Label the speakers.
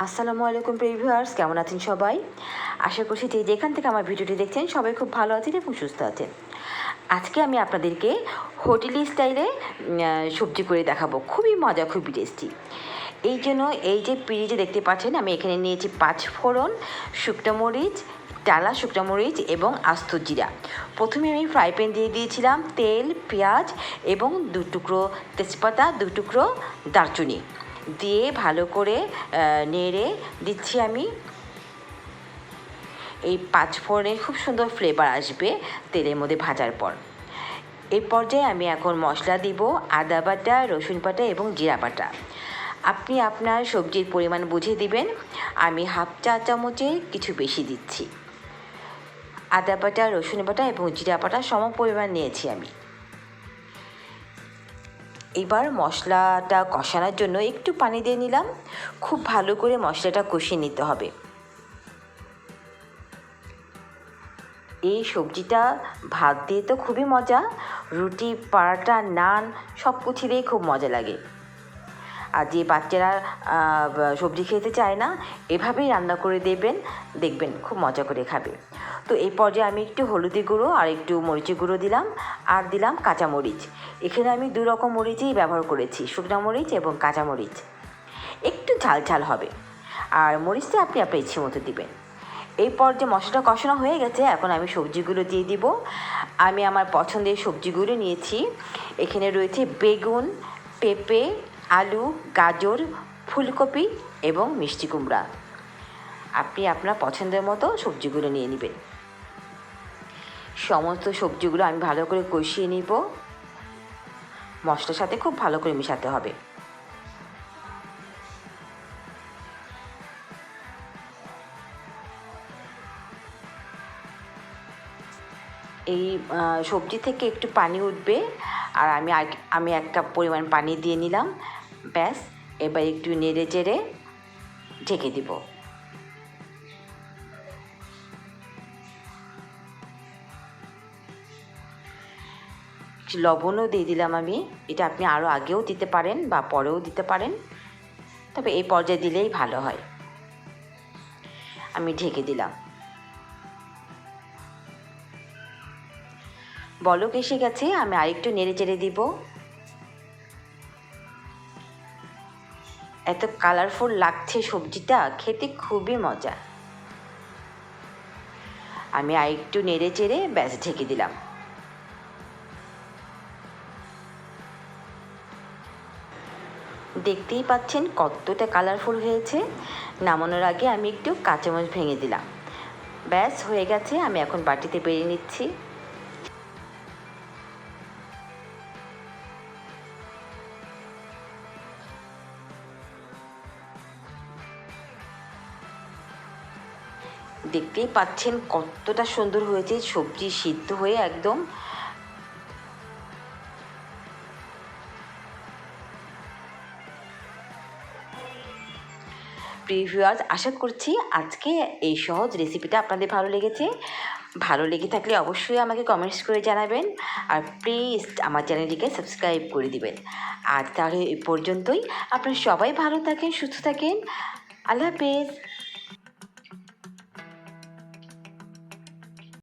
Speaker 1: আসসালামু আলাইকুম ভিউয়ার্স, কেমন আছেন সবাই? আশা করছি যে যেখান থেকে আমার ভিডিওটি দেখছেন সবাই খুব ভালো আছেন এবং সুস্থ আছেন। আজকে আমি আপনাদেরকে হোটেলি স্টাইলে সবজি করে দেখাবো, খুবই মজা, খুবই টেস্টি। এই জন্য এই যে পিঁড়ি দেখতে পাচ্ছেন, আমি এখানে নিয়েছি 5 ফোড়ন, শুকনো মরিচ, টালা শুকনো মরিচ এবং আস্ত জিরা। প্রথমে আমি ফ্রাই প্যান দিয়ে দিয়েছিলাম তেল, পেঁয়াজ এবং 2 টুকরো তেজপাতা, 2 টুকরো দারচিনি দিয়ে ভালো করে নেড়ে দিচ্ছি। আমি এই 5 ফোড়নে খুব সুন্দর ফ্লেভার আসবে তেলের মধ্যে ভাজার পর। এই পর্যায়ে আমি এখন মশলা দিব আদা বাটা, রসুন বাটা এবং জিরা বাটা। আপনি আপনার সবজির পরিমাণ বুঝে দিবেন। আমি হাফ চা চামচের কিছু বেশি দিচ্ছি। আদা বাটা, রসুন বাটা এবং জিরা বাটা সম পরিমাণ নিয়েছি আমি। এবার মশলাটা কষানোর জন্য একটু পানি দিয়ে নিলাম। খুব ভালো করে মশলাটা কষিয়ে নিতে হবে। এই সবজিটা ভাত দিয়ে তো খুবই মজা, রুটি, পরাটা, নান সব কিছু দিয়েই খুব মজা লাগে। আর যে বাচ্চারা সবজি খেতে চায় না, এভাবেই রান্না করে দেবেন, দেখবেন খুব মজা করে খাবে। তো এই পর্যায়ে আমি একটু হলুদি গুঁড়ো আর একটু মরিচের গুঁড়ো দিলাম, আর দিলাম কাঁচামরিচ। এখানে আমি 2 রকম মরিচই ব্যবহার করেছি, শুকনো মরিচ এবং কাঁচামরিচ। একটু ঝাল ঝাল হবে, আর মরিচটা আপনি আপনার ইচ্ছে মতো দিবেন। এই পর্যায়ে মশলাটা কষানো হয়ে গেছে, এখন আমি সবজিগুলো দিয়ে দিব। আমি আমার পছন্দের সবজিগুলো নিয়েছি। এখানে রয়েছে বেগুন, পেঁপে, আলু, গাজর, ফুলকপি এবং মিষ্টি কুমড়া। আপনি আপনার পছন্দের মতো সবজিগুলো নিয়ে নেবেন। সমস্ত সবজিগুলো আমি ভালো করে কষিয়ে নিব। মশলার সাথে খুব ভালো করে মেশাতে হবে। এই সবজি থেকে একটু পানি উঠবে, আর আমি এক কাপ পরিমাণ পানি দিয়ে নিলাম। ব্যাস, এবার একটু নেড়ে চেড়ে ঢেকে দিব। লবণও দিয়ে দিলাম আমি। এটা আপনি আরও আগেও দিতে পারেন বা পরেও দিতে পারেন, তবে এই পর্যায়ে দিলেই ভালো হয়। আমি ঢেকে দিলাম। বলক এসে গেছে, আমি আরেকটু নেড়ে চেড়ে দিব। এত কালারফুল লাগছে সবজিটা, খেতে খুবই মজা। আমি আরেকটু নেড়ে চেড়ে ব্যাস ঢেকে দিলাম। দেখতেই পাচ্ছেন কতটা কালারফুল হয়েছে। নামানোর আগে আমি একটু কাঁচামরিচ ভেঙে দিলাম। ব্যাস হয়ে গেছে, আমি এখন বাটিতে বেরিয়ে নিচ্ছি। দেখতেই পাচ্ছেন কতটা সুন্দর হয়েছে, সবজি সিদ্ধ হয়ে একদম। ভিউয়ার্স, আশা করছি আজকে এই সহজ রেসিপিটা আপনাদের ভালো লেগেছে। ভালো লেগে থাকলে অবশ্যই আমাকে কমেন্টস করে জানাবেন, আর প্লিজ আমার চ্যানেলটিকে সাবস্ক্রাইব করে দিবেন। আর তাহলে এই পর্যন্তই। আপনারা সবাই ভালো থাকেন, সুস্থ থাকেন। আল্লাহ হাফেজ।